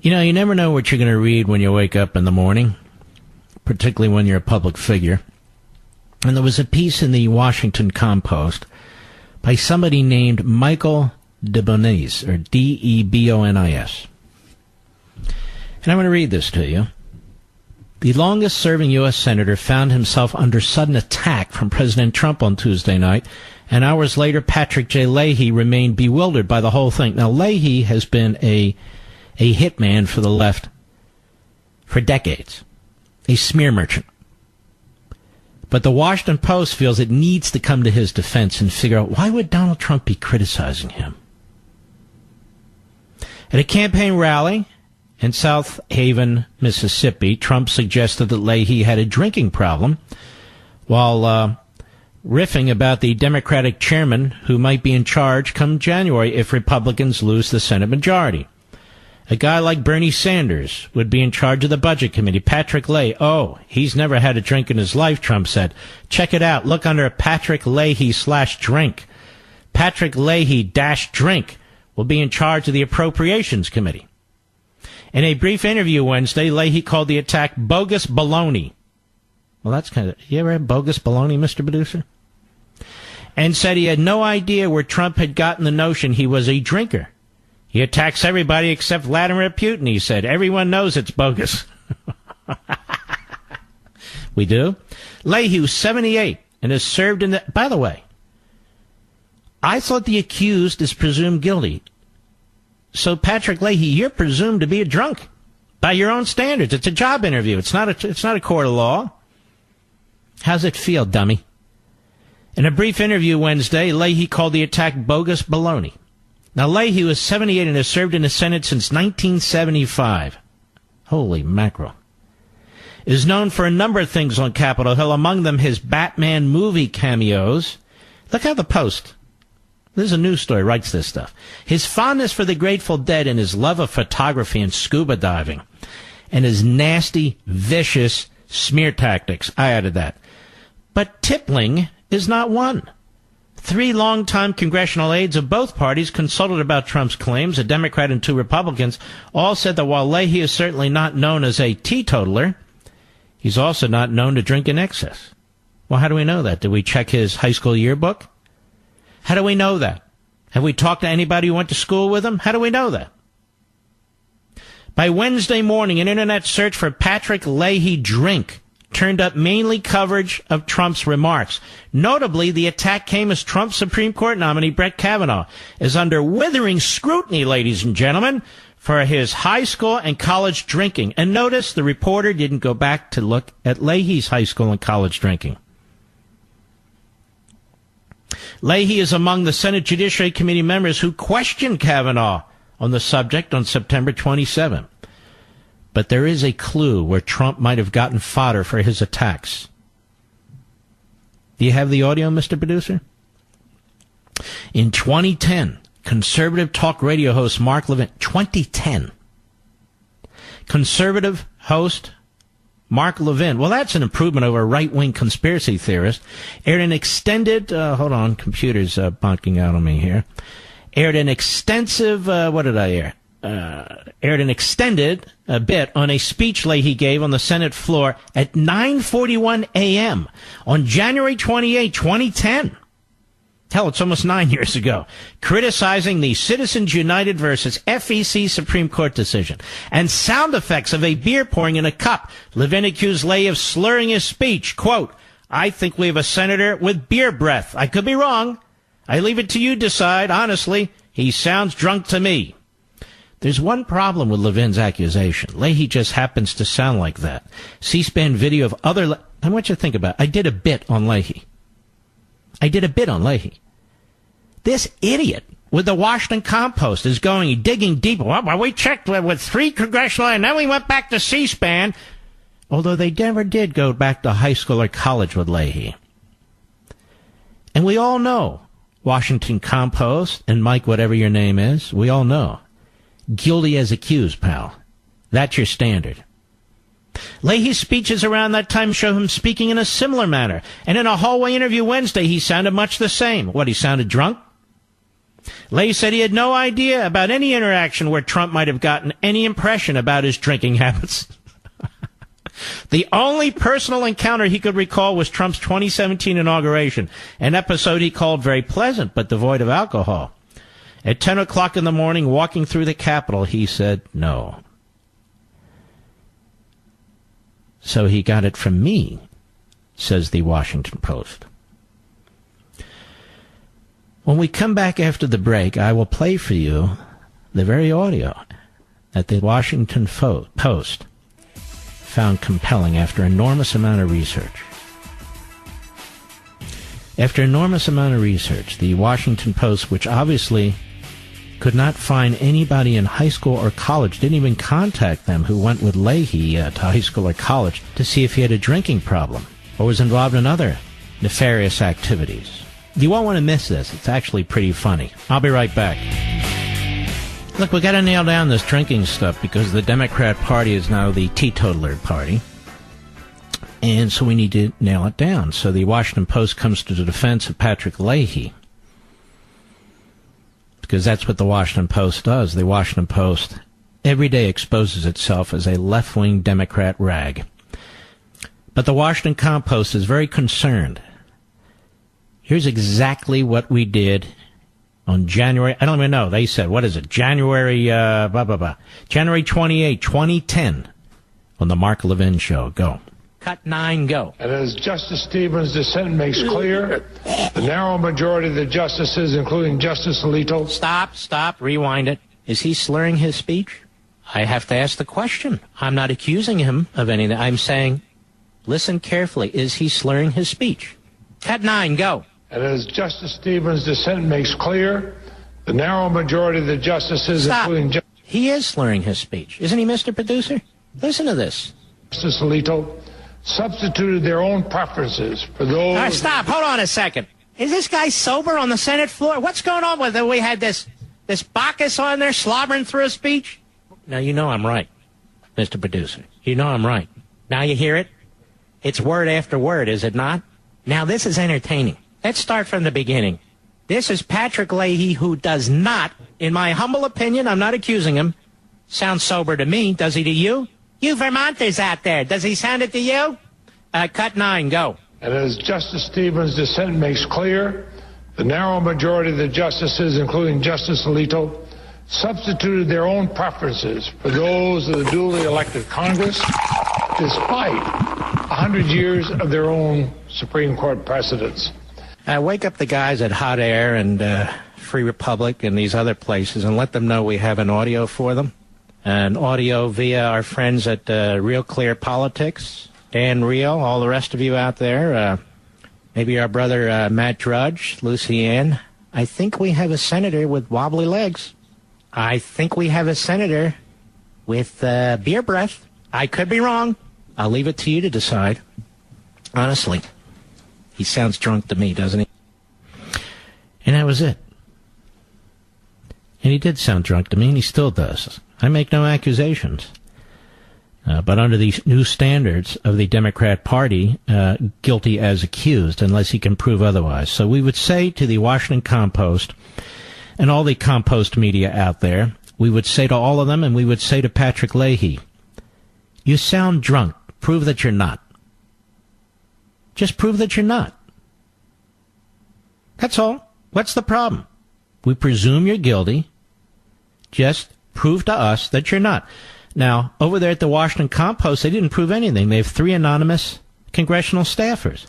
You know, you never know what you're going to read when you wake up in the morning, particularly when you're a public figure. And there was a piece in the Washington Compost by somebody named Michael Debonis, or Debonis. And I'm going to read this to you. The longest-serving U.S. senator found himself under sudden attack from President Trump on Tuesday night, and hours later, Patrick J. Leahy remained bewildered by the whole thing. Now, Leahy has been a hitman for the left for decades, a smear merchant. But the Washington Post feels it needs to come to his defense and figure out, why would Donald Trump be criticizing him? At a campaign rally in South Haven, Mississippi, Trump suggested that Leahy had a drinking problem while riffing about the Democratic chairman who might be in charge come January if Republicans lose the Senate majority. A guy like Bernie Sanders would be in charge of the Budget Committee. Patrick Leahy, he's never had a drink in his life, Trump said. Check it out. Look under Patrick Leahy/drink. Patrick Leahy-drink will be in charge of the Appropriations Committee. In a brief interview Wednesday, Leahy called the attack bogus baloney. Well, that's kind of... You ever had bogus baloney, Mr. Producer? And said he had no idea where Trump had gotten the notion he was a drinker. He attacks everybody except Vladimir Putin, he said. Everyone knows it's bogus. We do? Leahy, who's 78 and has served in the... By the way, I thought the accused is presumed guilty. So, Patrick Leahy, you're presumed to be a drunk by your own standards. It's a job interview. It's not a court of law. How's it feel, dummy? In a brief interview Wednesday, Leahy called the attack bogus baloney. Now, Leahy was 78 and has served in the Senate since 1975. Holy mackerel. Is known for a number of things on Capitol Hill, among them his Batman movie cameos. Look how the Post, this is a news story, writes this stuff. His fondness for the Grateful Dead and his love of photography and scuba diving. And his nasty, vicious smear tactics. I added that. But tippling is not one. 3 longtime congressional aides of both parties consulted about Trump's claims. A Democrat and 2 Republicans all said that while Leahy is certainly not known as a teetotaler, he's also not known to drink in excess. Well, how do we know that? Did we check his high school yearbook? How do we know that? Have we talked to anybody who went to school with him? How do we know that? By Wednesday morning, an internet search for Patrick Leahy drink turned up mainly coverage of Trump's remarks. Notably, the attack came as Trump's Supreme Court nominee, Brett Kavanaugh, is under withering scrutiny, ladies and gentlemen, for his high school and college drinking. And notice the reporter didn't go back to look at Leahy's high school and college drinking. Leahy is among the Senate Judiciary Committee members who questioned Kavanaugh on the subject on September 27. But there is a clue where Trump might have gotten fodder for his attacks. Do you have the audio, Mr. Producer? In 2010, conservative talk radio host Mark Levin, 2010, conservative host Mark Levin, well, that's an improvement over a right-wing conspiracy theorist, aired an extended, hold on, computer's bonking out on me here, aired an extensive, aired an extended bit on a speech Leahy gave on the Senate floor at 9:41 a.m. on January 28, 2010. Hell, it's almost 9 years ago. Criticizing the Citizens United versus FEC Supreme Court decision. And sound effects of a beer pouring in a cup. Levin accused Leahy of slurring his speech. Quote, I think we have a senator with beer breath. I could be wrong. I leave it to you to decide. Honestly, he sounds drunk to me. There's one problem with Levin's accusation. Leahy just happens to sound like that. C-SPAN video of other... I want you to think about it. I did a bit on Leahy. This idiot with the Washington Compost is digging deeper. Well, we checked with 3 congressional, and then we went back to C-SPAN. Although they never did go back to high school or college with Leahy. And we all know, Washington Compost and Mike, whatever your name is, we all know. Guilty as accused, pal. That's your standard. Leahy's speeches around that time show him speaking in a similar manner. And in a hallway interview Wednesday, he sounded much the same. What, he sounded drunk? Leahy said he had no idea about any interaction where Trump might have gotten any impression about his drinking habits. The only personal encounter he could recall was Trump's 2017 inauguration, an episode he called very pleasant but devoid of alcohol. At 10 o'clock in the morning, walking through the Capitol, he said no. So he got it from me, says the Washington Post. When we come back after the break, I will play for you the very audio that the Washington Post found compelling after enormous amount of research. After enormous amount of research, the Washington Post, which obviously could not find anybody in high school or college, didn't even contact them who went with Leahy to high school or college to see if he had a drinking problem or was involved in other nefarious activities. You won't want to miss this. It's actually pretty funny. I'll be right back. Look, we got to nail down this drinking stuff because the Democrat Party is now the teetotaler party. And so we need to nail it down. So the Washington Post comes to the defense of Patrick Leahy, because that's what the Washington Post does. The Washington Post every day exposes itself as a left-wing Democrat rag. But the Washington Compost is very concerned. Here's exactly what we did on January, I don't even know, they said, what is it, January 28, 2010, on the Mark Levin Show. Go. Cut 9, go. And as Justice Stevens' dissent makes clear, the narrow majority of the justices, including Justice Alito... Stop, rewind it. Is he slurring his speech? I have to ask the question. I'm not accusing him of anything. I'm saying, listen carefully. Is he slurring his speech? Cut 9, go. And as Justice Stevens' dissent makes clear, the narrow majority of the justices, including... He is slurring his speech. Isn't he, Mr. Producer? Listen to this. Justice Alito substituted their own preferences for those... All right, stop. Hold on a second. Is this guy sober on the Senate floor? What's going on with it? We had this bogus on there slobbering through a speech? Now, you know I'm right, Mr. Producer. You know I'm right. Now you hear it? It's word after word, is it not? Now, this is entertaining. Let's start from the beginning. This is Patrick Leahy, who does not, in my humble opinion, I'm not accusing him, sound sober to me. Does he to you? You Vermonters out there, does he sound it to you? Cut 9, go. And as Justice Stevens' dissent makes clear, the narrow majority of the justices, including Justice Alito, substituted their own preferences for those of the duly elected Congress, despite 100 years of their own Supreme Court precedents. Wake up the guys at Hot Air and Free Republic and these other places and let them know we have an audio for them. An audio via our friends at Real Clear Politics, Dan Real, all the rest of you out there. Maybe our brother Matt Drudge, Lucy Ann. I think we have a senator with wobbly legs. I think we have a senator with beer breath. I could be wrong. I'll leave it to you to decide. Honestly, he sounds drunk to me, doesn't he? And that was it. And he did sound drunk to me, and he still does. I make no accusations. But under these new standards of the Democrat Party, guilty as accused, unless he can prove otherwise. So we would say to the Washington Compost and all the Compost media out there, we would say to all of them, and we would say to Patrick Leahy, you sound drunk. Prove that you're not. Just prove that you're not. That's all. What's the problem? We presume you're guilty. Just prove to us that you're not. Now, over there at the Washington Compost, they didn't prove anything. They have 3 anonymous congressional staffers.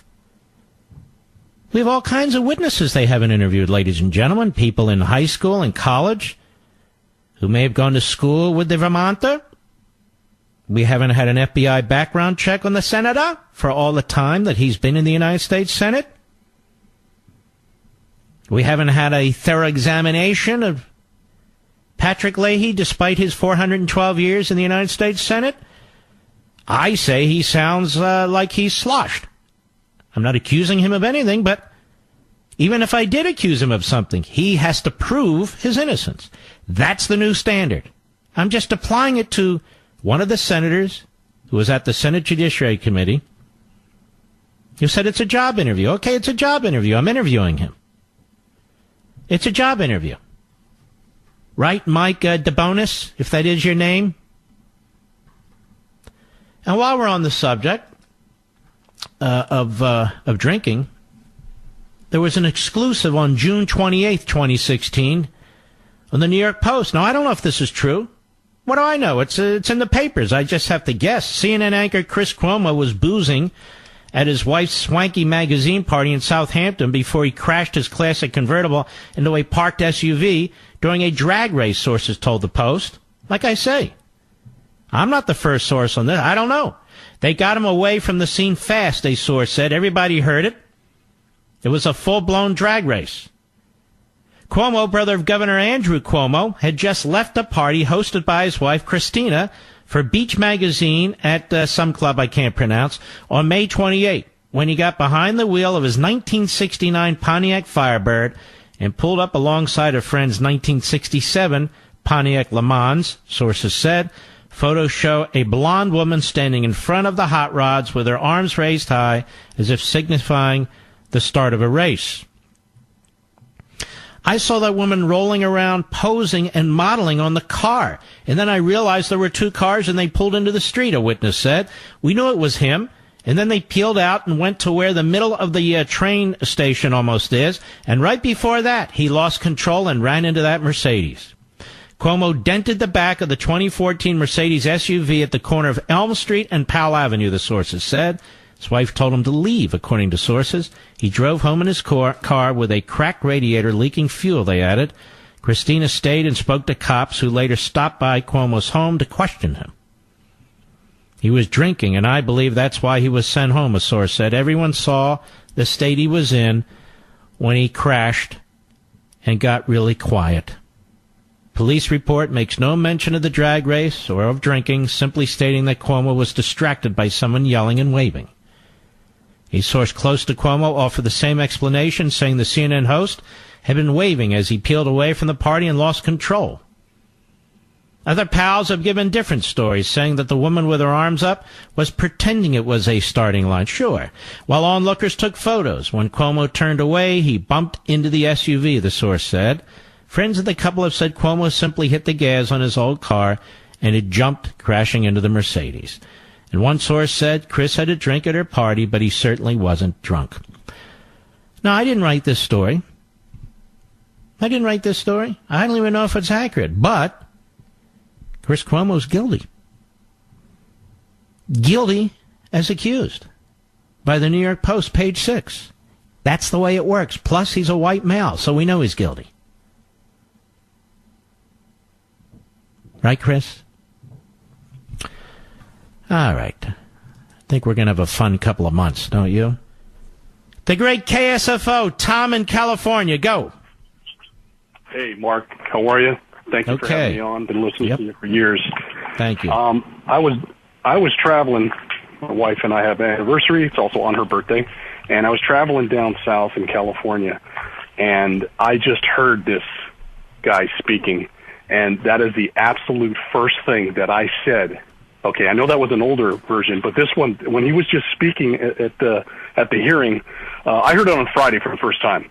We have all kinds of witnesses they haven't interviewed, ladies and gentlemen. People in high school and college who may have gone to school with the Vermonter. We haven't had an FBI background check on the senator for all the time that he's been in the United States Senate. We haven't had a thorough examination of Patrick Leahy despite his 412 years in the United States Senate. I say he sounds like he's sloshed. I'm not accusing him of anything, but even if I did accuse him of something, he has to prove his innocence. That's the new standard. I'm just applying it to one of the senators who was at the Senate Judiciary Committee. You said it's a job interview. Okay, it's a job interview. I'm interviewing him. It's a job interview. Right, Mike DeBonis, if that is your name? And while we're on the subject of drinking, there was an exclusive on June 28th, 2016, on the New York Post. Now, I don't know if this is true. What do I know? It's in the papers. I just have to guess. CNN anchor Chris Cuomo was boozing at his wife's swanky magazine party in Southampton before he crashed his classic convertible into a parked SUV during a drag race, sources told the Post. Like I say, I'm not the first source on this. I don't know. They got him away from the scene fast, a source said. Everybody heard it. It was a full-blown drag race. Cuomo, brother of Governor Andrew Cuomo, had just left a party hosted by his wife, Christina, for Beach Magazine at some club I can't pronounce on May 28, when he got behind the wheel of his 1969 Pontiac Firebird and pulled up alongside a friend's 1967 Pontiac Le Mans, sources said. Photos show a blonde woman standing in front of the hot rods with her arms raised high as if signifying the start of a race. I saw that woman rolling around, posing and modeling on the car. And then I realized there were two cars and they pulled into the street, a witness said. We knew it was him. And then they peeled out and went to where the middle of the train station almost is. And right before that, he lost control and ran into that Mercedes. Cuomo dented the back of the 2014 Mercedes SUV at the corner of Elm Street and Powell Avenue, the sources said. His wife told him to leave, according to sources. He drove home in his car with a cracked radiator leaking fuel, they added. Christina stayed and spoke to cops who later stopped by Cuomo's home to question him. He was drinking, and I believe that's why he was sent home, a source said. Everyone saw the state he was in when he crashed and got really quiet. Police report makes no mention of the drag race or of drinking, simply stating that Cuomo was distracted by someone yelling and waving. A source close to Cuomo offered the same explanation, saying the CNN host had been waving as he peeled away from the party and lost control. Other pals have given different stories, saying that the woman with her arms up was pretending it was a starting line, sure, while onlookers took photos. When Cuomo turned away, he bumped into the SUV, the source said. Friends of the couple have said Cuomo simply hit the gas on his old car and it jumped, crashing into the Mercedes. And one source said Chris had a drink at her party, but he certainly wasn't drunk. Now, I didn't write this story. I don't even know if it's accurate, but Chris Cuomo's guilty. Guilty as accused by the New York Post, page 6. That's the way it works. Plus, he's a white male, so we know he's guilty. Right, Chris? All right. I think we're going to have a fun couple of months, don't you? The great KSFO, Tom in California. Go. Hey, Mark. How are you? Thank you for having me on. Been listening to you for years. Thank you. I was traveling. My wife and I have an anniversary. It's also on her birthday. And I was traveling down south in California, and I just heard this guy speaking. And that is the absolute first thing that I said. Okay, I know that was an older version, but this one, when he was just speaking at the hearing, I heard it on Friday for the first time.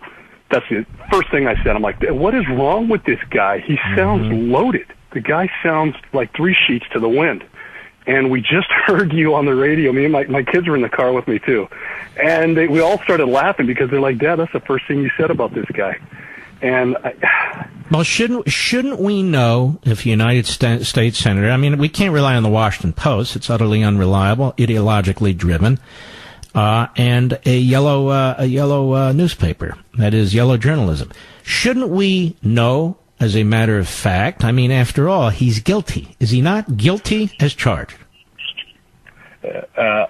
That's the first thing I said. I'm like, what is wrong with this guy? He sounds loaded. The guy sounds like three sheets to the wind. And we just heard you on the radio. Me and my kids were in the car with me, too. And we all started laughing because they're like, Dad, that's the first thing you said about this guy. And well, shouldn't we know if a United States Senator, I mean, we can't rely on the Washington Post. It's utterly unreliable, ideologically driven, and a yellow newspaper. That is yellow journalism. Shouldn't we know, as a matter of fact? I mean, after all, he's guilty. Is he not guilty as charged? We're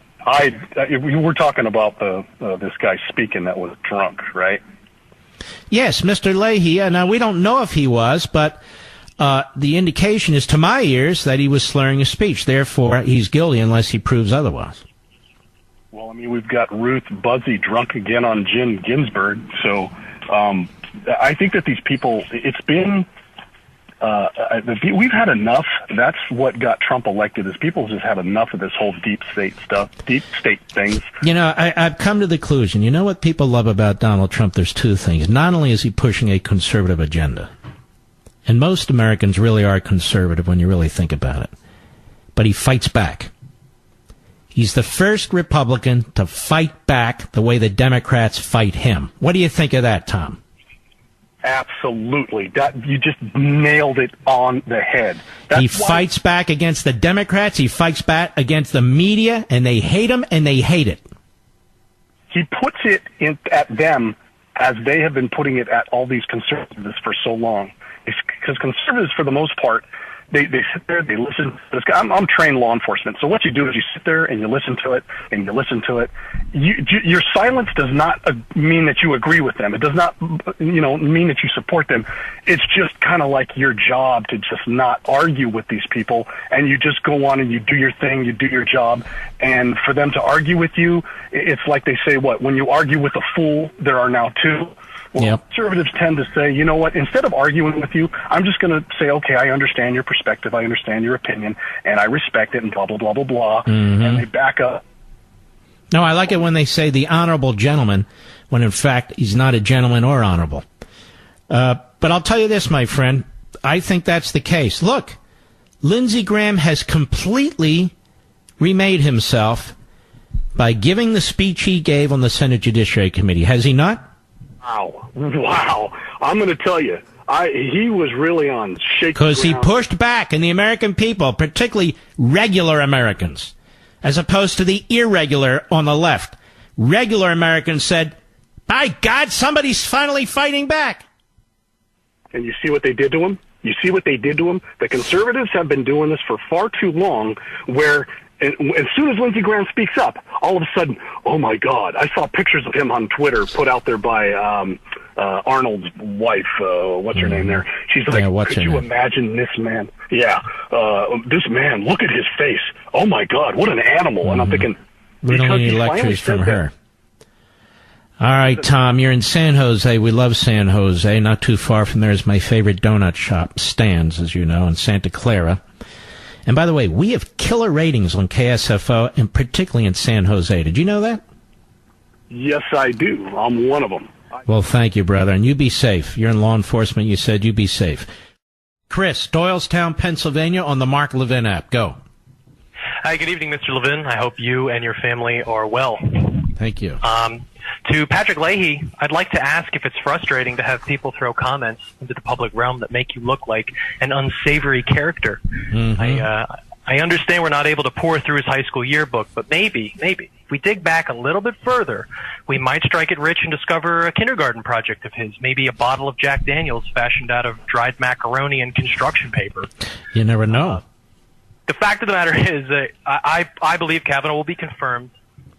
talking about this guy speaking that was drunk, right? Yes, Mr. Leahy. Now, we don't know if he was, but the indication is, to my ears, that he was slurring his speech. Therefore, he's guilty unless he proves otherwise. Well, I mean, we've got Ruth Buzzy drunk again on Jim Ginsburg. So I think that these people, it's been, we've had enough. That's what got Trump elected, is people just had enough of this whole deep state stuff, deep state things. You know, I've come to the conclusion, you know what people love about Donald Trump? There's two things. Not only is he pushing a conservative agenda, And most Americans really are conservative when you really think about it. But he fights back. He's the first Republican to fight back the way the Democrats fight him. What do you think of that, Tom? Absolutely. You just nailed it on the head. He fights back against the Democrats. He fights back against the media, and they hate him, and they hate it. He puts it at them as they have been putting it at all these conservatives for so long. Because conservatives, for the most part, they sit there, they listen to this guy. I'm trained law enforcement, so what you do is you sit there and you listen to it, and you listen to it. Your silence does not mean that you agree with them. It does not, mean that you support them. It's just kind of like your job to just not argue with these people, and you just go on and you do your thing, you do your job. And for them to argue with you, it's like they say, when you argue with a fool, there are now two. Well, yep. Conservatives tend to say, you know what, instead of arguing with you, I'm just going to say, okay, I understand your perspective, I understand your opinion, and I respect it, and blah, blah, blah, blah, blah, and they back up. No, I like it when they say the honorable gentleman, when in fact he's not a gentleman or honorable. But I'll tell you this, my friend, I think that's the case. Look, Lindsey Graham has completely remade himself by giving the speech he gave on the Senate Judiciary Committee, has he not? Wow. I'm going to tell you, he was really on shaky ground. Because he pushed back, and the American people, particularly regular Americans, as opposed to the irregular on the left, regular Americans said, by God, somebody's finally fighting back. And you see what they did to him? You see what they did to him? The conservatives have been doing this for far too long, where as soon as Lindsey Graham speaks up, all of a sudden, oh my God! I saw pictures of him on Twitter put out there by Arnold's wife. What's her name there? She's like, could you imagine this man? Yeah, this man. Look at his face. Oh my God, what an animal! And I'm thinking, we don't need lectures from her. All right, Tom, you're in San Jose. We love San Jose. Not too far from there is my favorite donut shop, Stan's, as you know, in Santa Clara. And by the way, we have killer ratings on KSFO, and particularly in San Jose. Did you know that? Yes, I do. I'm one of them. Well, thank you, brother. And you be safe. You're in law enforcement. You said you be safe. Chris, Doylestown, Pennsylvania, on the Mark Levin app. Go. Hi, good evening, Mr. Levin. I hope you and your family are well. Thank you. To Patrick Leahy, I'd like to ask if it's frustrating to have people throw comments into the public realm that make you look like an unsavory character. Mm-hmm. I understand we're not able to pour through his high school yearbook, but maybe, if we dig back a little bit further, we might strike it rich and discover a kindergarten project of his, maybe a bottle of Jack Daniels fashioned out of dried macaroni and construction paper. You never know. The fact of the matter is that I believe Kavanaugh will be confirmed.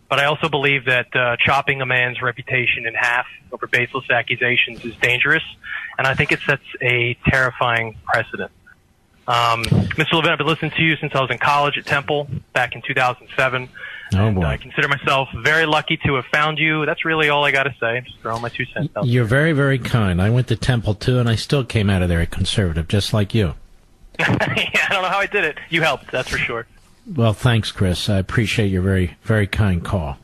But I also believe that chopping a man's reputation in half over baseless accusations is dangerous, and I think it sets a terrifying precedent. Mr. Levin, I've been listening to you since I was in college at Temple back in 2007. Oh, boy. I consider myself very lucky to have found you. That's really all I got to say. I'm just throwing my 2 cents out. You're very, very kind. I went to Temple, too, and I still came out of there a conservative, just like you. Yeah, I don't know how I did it. You helped, that's for sure. Well, thanks, Chris. I appreciate your very, very kind call.